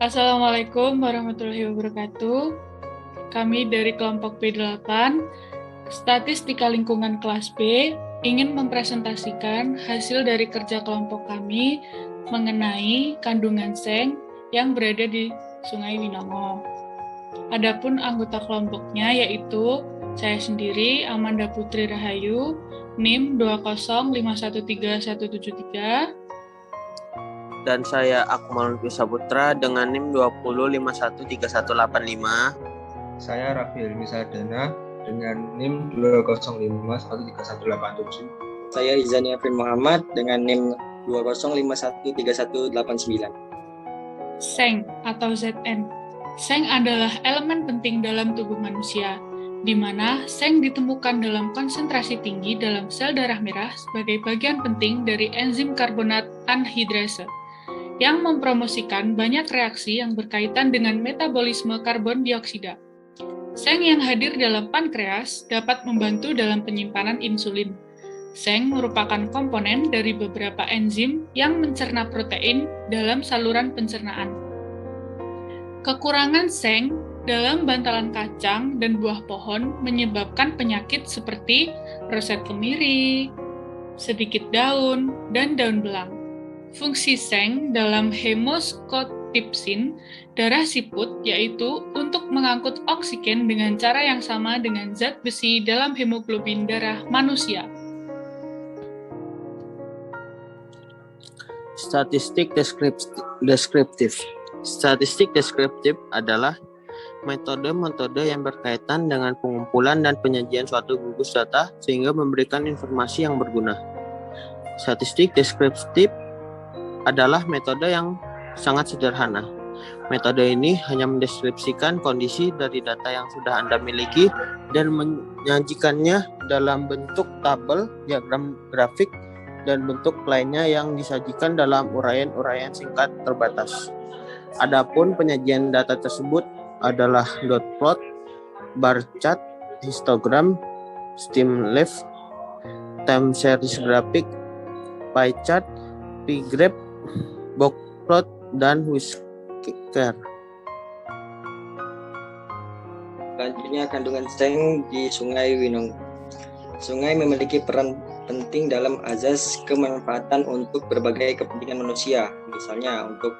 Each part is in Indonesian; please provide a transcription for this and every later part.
Assalamualaikum warahmatullahi wabarakatuh. Kami dari kelompok B8, Statistika Lingkungan kelas B, ingin mempresentasikan hasil dari kerja kelompok kami mengenai kandungan seng yang berada di Sungai Winongo. Adapun anggota kelompoknya yaitu saya sendiri, Amanda Putri Rahayu, NIM 205131173, dan saya Akmal Saputra dengan NIM 205131185. Saya Raffi Helmi Sardana dengan NIM 205131187. Saya Izani Afrin Muhammad dengan NIM 205131189. Seng atau ZN. Seng adalah elemen penting dalam tubuh manusia, di mana seng ditemukan dalam konsentrasi tinggi dalam sel darah merah sebagai bagian penting dari enzim karbonat anhidrase, yang mempromosikan banyak reaksi yang berkaitan dengan metabolisme karbon dioksida. Seng yang hadir dalam pankreas dapat membantu dalam penyimpanan insulin. Seng merupakan komponen dari beberapa enzim yang mencerna protein dalam saluran pencernaan. Kekurangan seng dalam bantalan kacang dan buah pohon menyebabkan penyakit seperti roset kemiri, sedikit daun, dan daun belang. Fungsi seng dalam hemoskotipsin darah siput yaitu untuk mengangkut oksigen dengan cara yang sama dengan zat besi dalam hemoglobin darah manusia. Statistik deskriptif. Statistik deskriptif adalah metode-metode yang berkaitan dengan pengumpulan dan penyajian suatu gugus data sehingga memberikan informasi yang berguna. Statistik deskriptif adalah metode yang sangat sederhana. Metode ini hanya mendeskripsikan kondisi dari data yang sudah Anda miliki dan menyajikannya dalam bentuk tabel, diagram grafik, dan bentuk lainnya yang disajikan dalam uraian-uraian singkat terbatas. Adapun penyajian data tersebut adalah dot plot, bar chart, histogram, streamline, time series grafik, pie chart, pie graph, box plot, dan whisker. Selanjutnya, kandungan seng di Sungai Winongo. Sungai memiliki peran penting dalam azas kemanfaatan untuk berbagai kepentingan manusia, misalnya untuk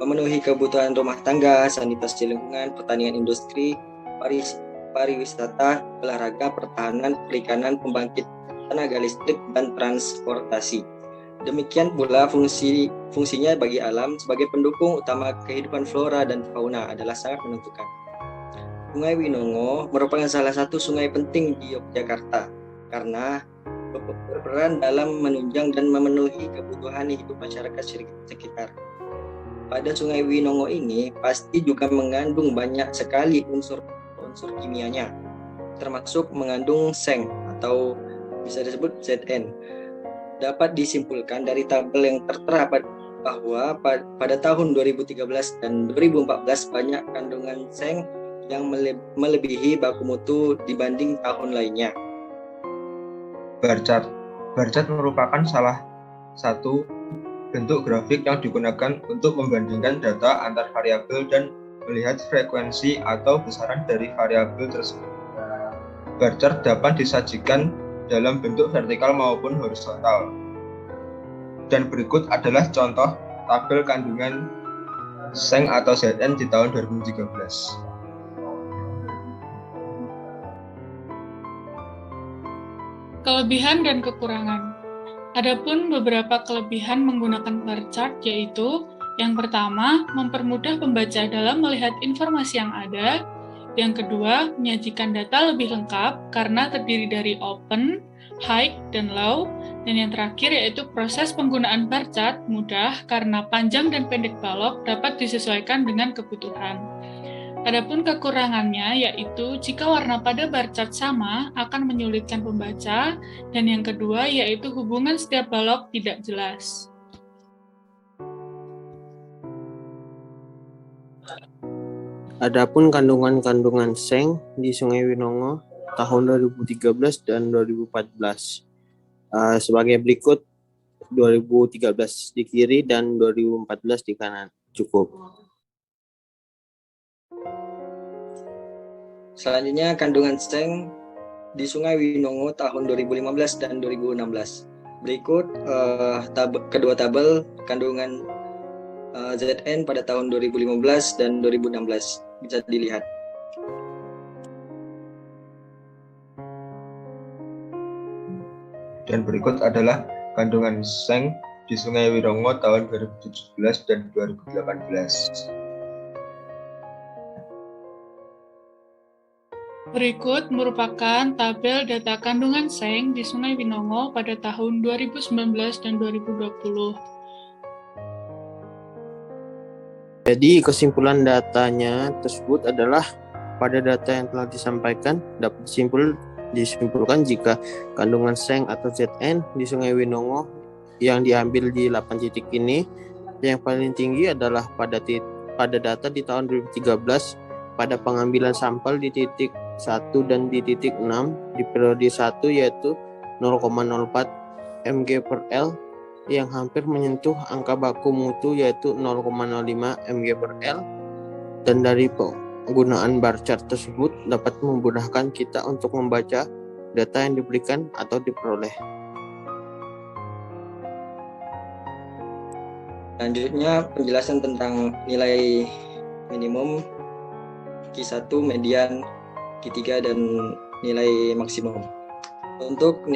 memenuhi kebutuhan rumah tangga, sanitasi lingkungan, pertanian industri, pariwisata, olahraga, pertahanan, perikanan, pembangkit tenaga listrik, dan transportasi. Demikian pula fungsinya bagi alam sebagai pendukung utama kehidupan flora dan fauna adalah sangat menentukan. Sungai Winongo merupakan salah satu sungai penting di Yogyakarta karena berperan dalam menunjang dan memenuhi kebutuhan hidup masyarakat sekitar. Pada Sungai Winongo ini pasti juga mengandung banyak sekali unsur kimianya, termasuk mengandung seng atau bisa disebut ZN. Dapat disimpulkan dari tabel yang tertera bahwa pada tahun 2013 dan 2014 banyak kandungan seng yang melebihi baku mutu dibanding tahun lainnya. Bar chart merupakan salah satu bentuk grafik yang digunakan untuk membandingkan data antar variabel dan melihat frekuensi atau besaran dari variabel tersebut. Bar chart dapat disajikan dalam bentuk vertikal maupun horizontal. Dan berikut adalah contoh tabel kandungan seng atau ZN di tahun 2013. Kelebihan dan kekurangan. Adapun beberapa kelebihan menggunakan bar chart yaitu yang pertama, mempermudah pembaca dalam melihat informasi yang ada. Yang kedua, menyajikan data lebih lengkap karena terdiri dari open, high, dan low. Dan yang terakhir yaitu proses penggunaan bar chart mudah karena panjang dan pendek balok dapat disesuaikan dengan kebutuhan. Adapun kekurangannya yaitu jika warna pada bar chart sama akan menyulitkan pembaca, dan yang kedua yaitu hubungan setiap balok tidak jelas. Adapun kandungan seng di Sungai Winongo tahun 2013 dan 2014 sebagai berikut: 2013 di kiri dan 2014 di kanan. Cukup. Selanjutnya kandungan seng di Sungai Winongo tahun 2015 dan 2016. Berikut kedua tabel kandungan ZN pada tahun 2015 dan 2016 bisa dilihat. Dan berikut adalah kandungan seng di Sungai Winongo tahun 2017 dan 2018. Berikut merupakan tabel data kandungan seng di Sungai Winongo pada tahun 2019 dan 2020. Jadi kesimpulan datanya tersebut adalah pada data yang telah disampaikan dapat disimpulkan jika kandungan seng atau ZN di Sungai Winongo yang diambil di 8 titik ini yang paling tinggi adalah pada data di tahun 2013 pada pengambilan sampel di titik 1 dan di titik 6 di periode 1 yaitu 0,04 mg per L yang hampir menyentuh angka baku mutu yaitu 0,05 mg per L, dan dari penggunaan bar chart tersebut dapat memudahkan kita untuk membaca data yang diberikan atau diperoleh. Selanjutnya penjelasan tentang nilai minimum, Q1, median, Q3, dan nilai maksimum. Untuk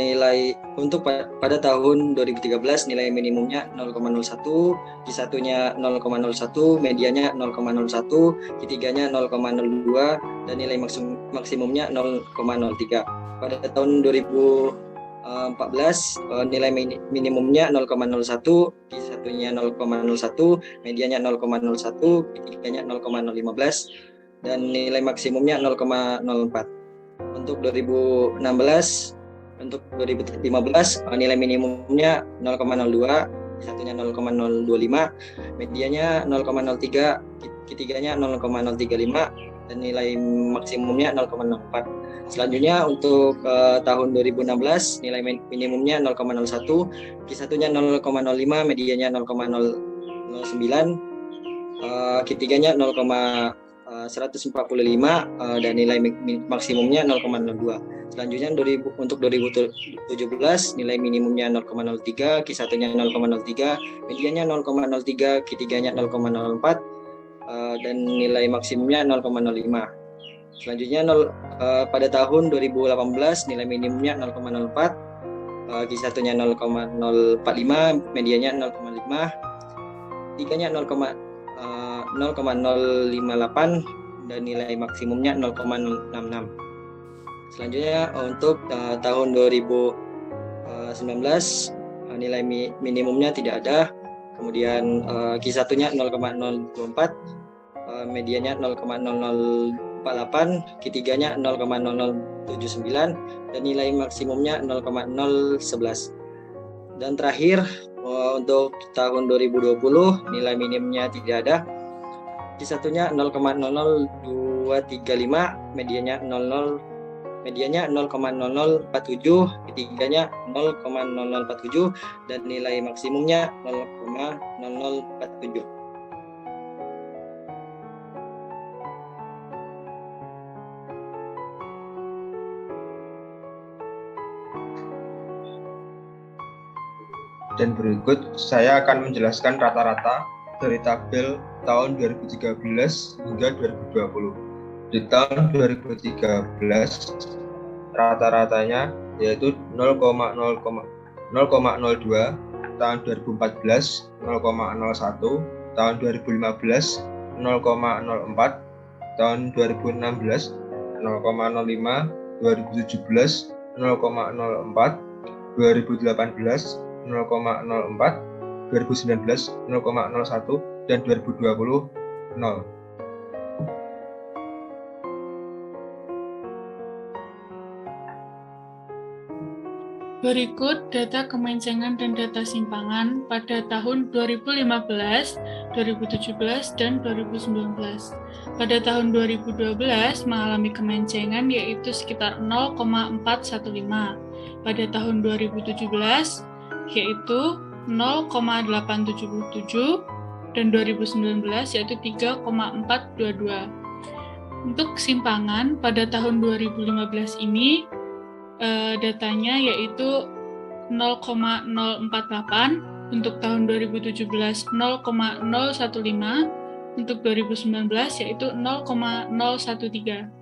pada tahun 2013 nilai minimumnya 0,01, Q1-nya 0,01, mediannya 0,01, Q3-nya 0,02, dan nilai maksimumnya 0,03. Pada tahun 2014 nilai minimumnya 0,01, Q1-nya 0,01, mediannya 0,01, Q3-nya 0,015, dan nilai maksimumnya 0,04. Untuk 2015 nilai minimumnya 0,02, satunya 0,025, medianya 0,03, Q3-nya 0,035, dan nilai maksimumnya 0,04. Selanjutnya untuk tahun 2016 nilai minimumnya 0,01, Q1-nya 0,05, medianya 0,09, Q3-nya 0,145, dan nilai maksimumnya 0,02. Selanjutnya untuk 2017 nilai minimumnya 0,03, Q1-nya 0,03, medianya 0,03, Q3-nya 0,04, dan nilai maksimumnya 0,05. Selanjutnya pada tahun 2018 nilai minimumnya 0,04, Q1-nya 0,045, medianya 0,5, Q3-nya 0,058, dan nilai maksimumnya 0,66. Selanjutnya untuk tahun 2019 nilai minimumnya tidak ada, kemudian Q1-nya 0,024, medianya 0,0048, Q3-nya 0,0079, dan nilai maksimumnya 0,011. Dan terakhir untuk tahun 2020 nilai minimumnya tidak ada, Q1-nya 0,00235, medianya 0,0047, Q3-nya 0,0047, dan nilai maksimumnya 0,0047. Dan berikut saya akan menjelaskan rata-rata dari tabel tahun 2013 hingga 2020. Di tahun 2013 rata-ratanya yaitu 0,02, tahun 2014 0,01, tahun 2015 0,04, tahun 2016 0,05, 2017 0,04, 2018 0,04, 2019 0,01, dan 2020 0. Berikut data kemencengan dan data simpangan pada tahun 2015, 2017, dan 2019. Pada tahun 2012 mengalami kemencengan yaitu sekitar 0,415. Pada tahun 2017 yaitu 0,877, dan 2019 yaitu 3,422. Untuk kesimpangan pada tahun 2015 ini datanya yaitu 0,048, untuk tahun 2017 0,015, untuk 2019 yaitu 0,013.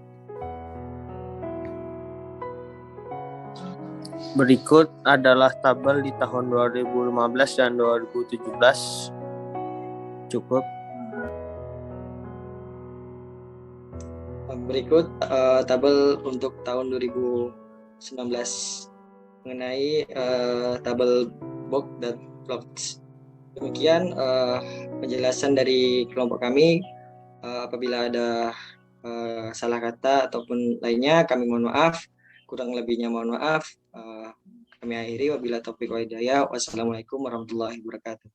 Berikut adalah tabel di tahun 2015 dan 2017. Cukup. Berikut tabel untuk tahun 2019 mengenai tabel box dan plots. Demikian penjelasan dari kelompok kami. Apabila ada salah kata ataupun lainnya, kami mohon maaf. Kurang lebihnya mohon maaf. Kami akhiri, wabillahi taufiq wal hidayah. Wassalamualaikum warahmatullahi wabarakatuh.